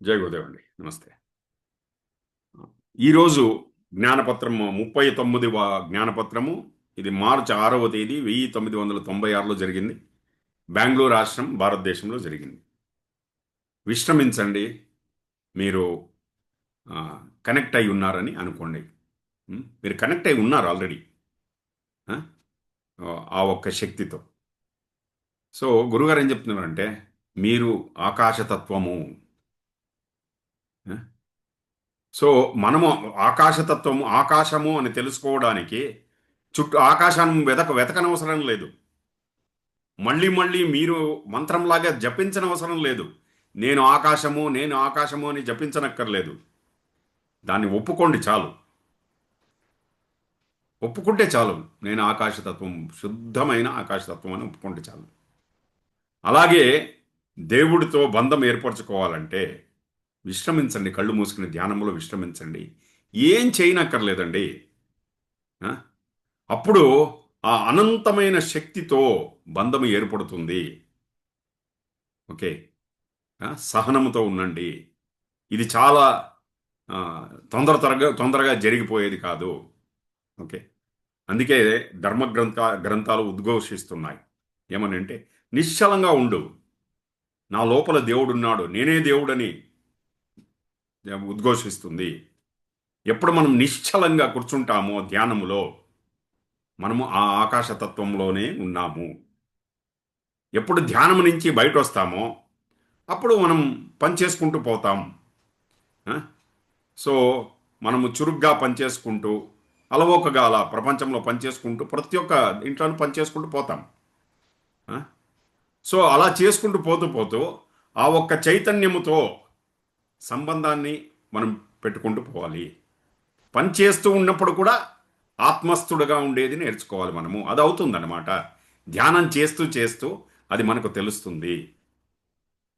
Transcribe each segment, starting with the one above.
జై గురుదేవ్ అండి. నమస్తే. ఈరోజు జ్ఞానపత్రం 39వ జ్ఞానపత్రము. ఇది మార్చి 6వ తేదీ 1996లో జరిగింది. బెంగళూరు రాష్ట్రం, భారతదేశంలో జరిగింది. విశ్రమించండి. మీరు కనెక్ట్ అయి ఉన్నారని అనుకోండి. మీరు కనెక్ట్ అయి ఉన్నారు ఆల్రెడీ. ఆ ఆ ఒక్క శక్తితో. సో గురుగారు ఏం చెప్తున్నారంటే, మీరు ఆకాశతత్వము. ఆ, సో మనము ఆకాశతత్వము, ఆకాశము అని తెలుసుకోవడానికి చుట్టూ ఆకాశాన్ని వెతకనవసరం లేదు. మళ్ళీ మళ్ళీ మీరు మంత్రంలాగా జపించనవసరం లేదు. నేను ఆకాశము అని జపించనక్కర్లేదు. దాన్ని ఒప్పుకోండి చాలు. ఒప్పుకుంటే చాలు. నేను ఆకాశతత్వం, శుద్ధమైన ఆకాశతత్వం అని ఒప్పుకుంటే చాలు. అలాగే దేవుడితో బంధం ఏర్పరచుకోవాలంటే విశ్రమించండి. కళ్ళు మూసుకుని ధ్యానంలో విశ్రమించండి. ఏం చేయనక్కర్లేదండి. ఆ? అప్పుడు ఆ అనంతమైన శక్తితో బంధము ఏర్పడుతుంది. ఓకే. సహనముతో ఉండండి. ఇది చాలా ఆ, తొందరగా జరిగిపోయేది కాదు. ఓకే. అందుకే గ్రంథాలు ఉద్ఘోషిస్తున్నాయి. ఏమని అంటే, నిశ్చలంగా ఉండు. నా లోపల దేవుడున్నాడు, నేనే దేవుడని ఉద్ఘోషిస్తుంది. ఎప్పుడు మనం నిశ్చలంగా కూర్చుంటామో ధ్యానములో, మనము ఆ ఆకాశతత్వంలోనే ఉన్నాము. ఎప్పుడు ధ్యానం నుంచి బయట వస్తామో అప్పుడు మనం పని చేసుకుంటూ పోతాం. ఆ? సో మనము చురుగ్గా పనిచేసుకుంటూ, అలవోకగా అలా ప్రపంచంలో పనిచేసుకుంటూ, ప్రతి ఒక్క ఇంట్లోనూ పనిచేసుకుంటూ పోతాం. ఆ? సో అలా చేసుకుంటూ పోతూ పోతూ ఆ ఒక్క చైతన్యముతో సంబంధాన్ని మనం పెట్టుకుంటూ పోవాలి. పని చేస్తూ ఉన్నప్పుడు కూడా ఆత్మస్థుడుగా ఉండేది నేర్చుకోవాలి మనము. అది అవుతుందన్నమాట. ధ్యానం చేస్తూ చేస్తూ అది మనకు తెలుస్తుంది.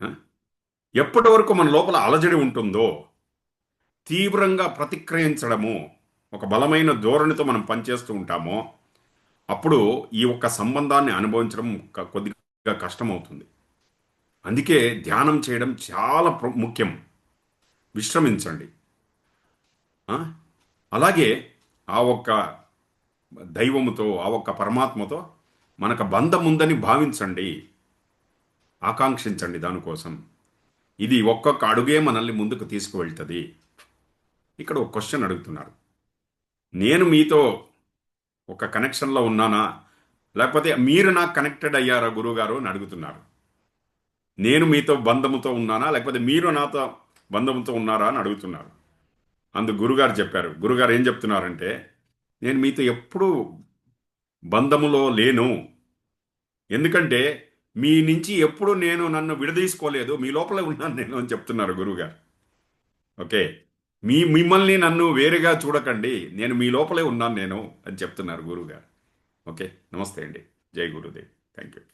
ఆ? ఎప్పటి వరకు మన లోపల అలజడి ఉంటుందో, తీవ్రంగా ప్రతిక్రియించడము, ఒక బలమైన ధోరణితో మనం పనిచేస్తూ ఉంటామో, అప్పుడు ఈ ఒక్క సంబంధాన్ని అనుభవించడం కొద్దిగా కష్టమవుతుంది. అందుకే ధ్యానం చేయడం చాలా ముఖ్యం. విశ్రమించండి. ఆ? అలాగే ఆ ఒక్క దైవముతో, ఆ ఒక్క పరమాత్మతో మనకు బంధం ఉందని భావించండి. ఆకాంక్షించండి దానికోసం. ఇది ఒక్కొక్క అడుగే మనల్ని ముందుకు తీసుకువెళ్తుంది. ఇక్కడ ఒక క్వశ్చన్ అడుగుతున్నారు. నేను మీతో ఒక కనెక్షన్లో ఉన్నానా, లేకపోతే మీరు నాకు కనెక్టెడ్ అయ్యారా గురువుగారు అని అడుగుతున్నారు. నేను మీతో బంధముతో ఉన్నానా, లేకపోతే మీరు నాతో బంధముతో ఉన్నారా అని అడుగుతున్నారు. అందుకు గురుగారు చెప్పారు. గురుగారు ఏం చెప్తున్నారంటే, నేను మీతో ఎప్పుడూ బంధములో లేను. ఎందుకంటే మీ నుంచి ఎప్పుడు నేను నన్ను విడదీసుకోలేదు. మీ లోపలే ఉన్నాను నేను అని చెప్తున్నారు గురువుగారు. ఓకే. మిమ్మల్ని నన్ను వేరేగా చూడకండి. నేను మీ లోపలే ఉన్నాను నేను అని చెప్తున్నారు గురువుగారు. ఓకే. నమస్తే అండి. జై గురుదేవ్. Thank you.